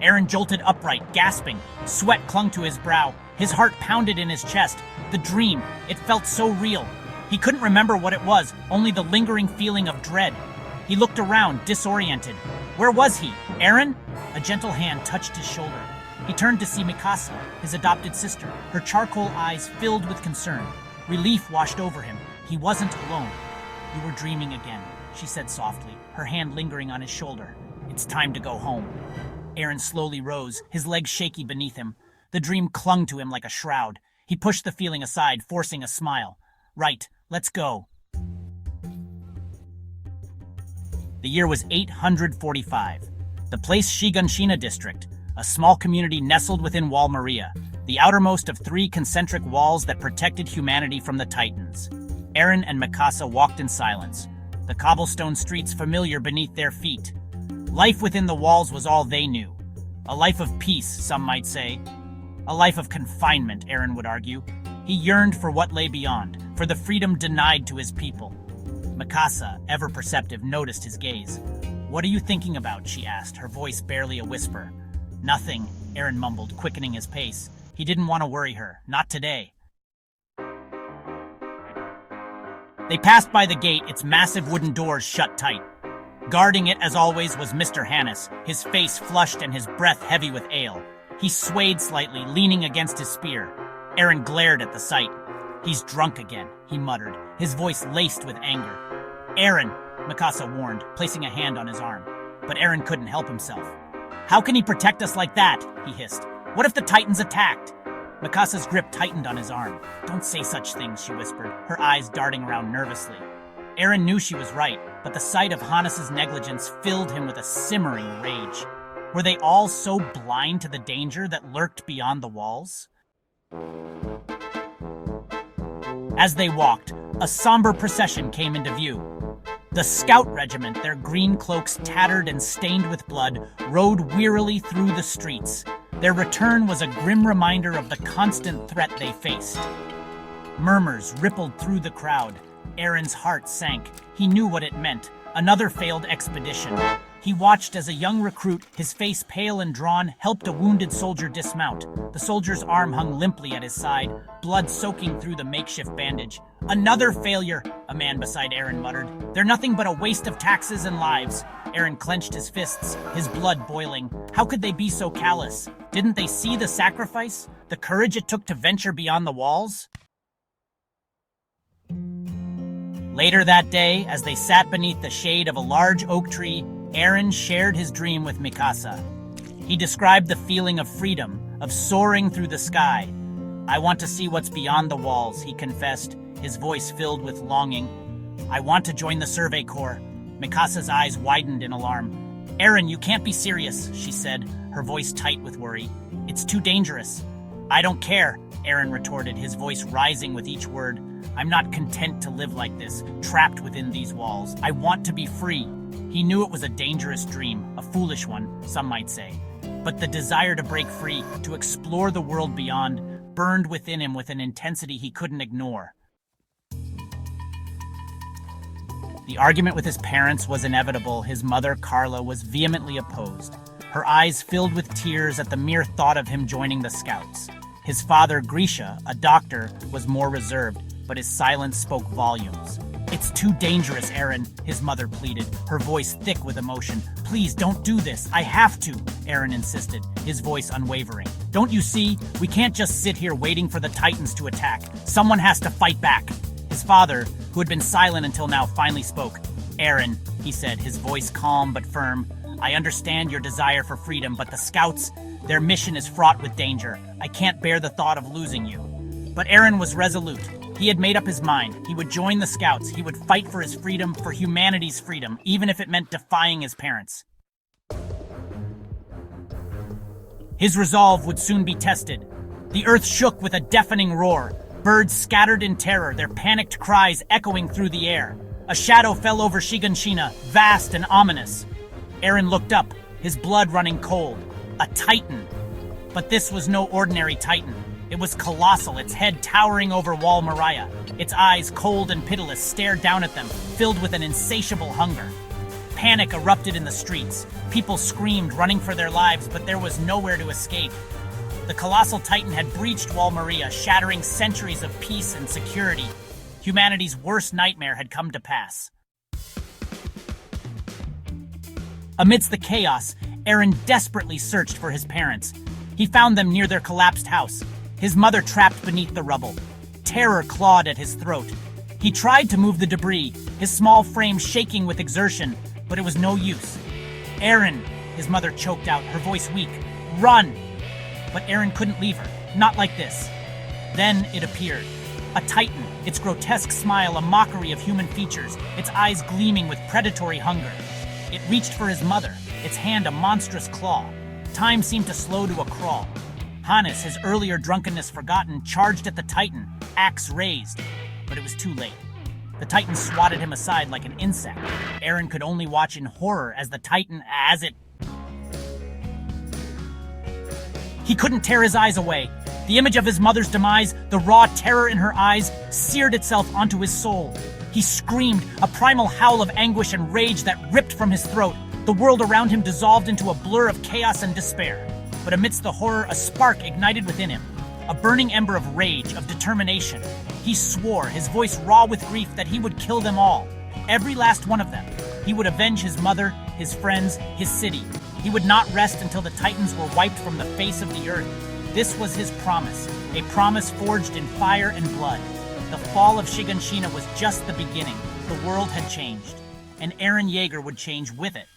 Eren jolted upright, gasping. Sweat clung to his brow. His heart pounded in his chest. The dream, it felt so real. He couldn't remember what it was, only the lingering feeling of dread. He looked around, disoriented. Where was he? Eren? A gentle hand touched his shoulder. He turned to see Mikasa, his adopted sister, her charcoal eyes filled with concern. Relief washed over him. He wasn't alone. "You were dreaming again," she said softly, her hand lingering on his shoulder. "It's time to go home." Eren slowly rose, his legs shaky beneath him. The dream clung to him like a shroud. He pushed the feeling aside, forcing a smile. "Right, let's go." The year was 845. The place Shiganshina District, a small community nestled within Wall Maria, the outermost of 3 concentric walls that protected humanity from the Titans. Eren and Mikasa walked in silence, the cobblestone streets familiar beneath their feet. Life within the walls was all they knew. A life of peace, some might say. A life of confinement, Eren would argue. He yearned for what lay beyond, for the freedom denied to his people. Mikasa, ever perceptive, noticed his gaze. "What are you thinking about?" she asked, her voice barely a whisper. "Nothing," Eren mumbled, quickening his pace. He didn't want to worry her, not today. They passed by the gate, its massive wooden doors shut tight. Guarding it, as always, was Mr. Hannes, his face flushed and his breath heavy with ale. He swayed slightly, leaning against his spear. Eren glared at the sight. "He's drunk again," he muttered, his voice laced with anger. "Eren," Mikasa warned, placing a hand on his arm. But Eren couldn't help himself. "How can he protect us like that?" he hissed. "What if the Titans attacked?" Mikasa's grip tightened on his arm. "Don't say such things," she whispered, her eyes darting around nervously. Eren knew she was right, but the sight of Hannes' negligence filled him with a simmering rage. Were they all so blind to the danger that lurked beyond the walls? As they walked, a somber procession came into view. The scout regiment, their green cloaks tattered and stained with blood, rode wearily through the streets. Their return was a grim reminder of the constant threat they faced. Murmurs rippled through the crowd. Eren's heart sank. He knew what it meant. Another failed expedition. He watched as a young recruit, his face pale and drawn, helped a wounded soldier dismount. The soldier's arm hung limply at his side, blood soaking through the makeshift bandage. "Another failure," a man beside Eren muttered. "They're nothing but a waste of taxes and lives." Eren clenched his fists, his blood boiling. How could they be so callous? Didn't they see the sacrifice? The courage it took to venture beyond the walls? Later that day, as they sat beneath the shade of a large oak tree, Eren shared his dream with Mikasa. He described the feeling of freedom, of soaring through the sky. "I want to see what's beyond the walls," he confessed, his voice filled with longing. "I want to join the Survey Corps." Mikasa's eyes widened in alarm. "Eren, you can't be serious," she said, her voice tight with worry. "It's too dangerous." "I don't care," Eren retorted, his voice rising with each word. "I'm not content to live like this, trapped within these walls. I want to be free." He knew it was a dangerous dream, a foolish one, some might say. But the desire to break free, to explore the world beyond, burned within him with an intensity he couldn't ignore. The argument with his parents was inevitable. His mother, Carla, was vehemently opposed. Her eyes filled with tears at the mere thought of him joining the Scouts. His father, Grisha, a doctor, was more reserved, but his silence spoke volumes. "It's too dangerous, Eren," his mother pleaded, her voice thick with emotion. "Please don't do this. I have to," Eren insisted, his voice unwavering. "Don't you see? We can't just sit here waiting for the Titans to attack. Someone has to fight back." His father, who had been silent until now, finally spoke. "Eren," he said, his voice calm but firm, "I understand your desire for freedom, but the Scouts, their mission is fraught with danger. I can't bear the thought of losing you." But Eren was resolute. He had made up his mind. He would join the Scouts. He would fight for his freedom, for humanity's freedom, even if it meant defying his parents. His resolve would soon be tested. The earth shook with a deafening roar. Birds scattered in terror, their panicked cries echoing through the air. A shadow fell over Shiganshina, vast and ominous. Eren looked up, his blood running cold. A Titan. But this was no ordinary Titan. It was colossal, its head towering over Wall Maria. Its eyes, cold and pitiless, stared down at them, filled with an insatiable hunger. Panic erupted in the streets. People screamed, running for their lives, but there was nowhere to escape. The colossal titan had breached Wall Maria, shattering centuries of peace and security. Humanity's worst nightmare had come to pass. Amidst the chaos, Eren desperately searched for his parents. He found them near their collapsed house, his mother trapped beneath the rubble. Terror clawed at his throat. He tried to move the debris, his small frame shaking with exertion, but it was no use. "Eren," his mother choked out, her voice weak. "Run!" But Eren couldn't leave her, not like this. Then it appeared. A titan, its grotesque smile a mockery of human features, its eyes gleaming with predatory hunger. It reached for his mother, its hand a monstrous claw. Time seemed to slow to a crawl. Hannes, his earlier drunkenness forgotten, charged at the titan, axe raised. But it was too late. The titan swatted him aside like an insect. Eren could only watch in horror as the titan, He couldn't tear his eyes away. The image of his mother's demise, the raw terror in her eyes, seared itself onto his soul. He screamed, a primal howl of anguish and rage that ripped from his throat. The world around him dissolved into a blur of chaos and despair. But amidst the horror, a spark ignited within him. A burning ember of rage, of determination. He swore, his voice raw with grief, that he would kill them all. Every last one of them. He would avenge his mother, his friends, his city. He would not rest until the Titans were wiped from the face of the earth. This was his promise, a promise forged in fire and blood. The fall of Shiganshina was just the beginning. The world had changed, and Eren Yeager would change with it.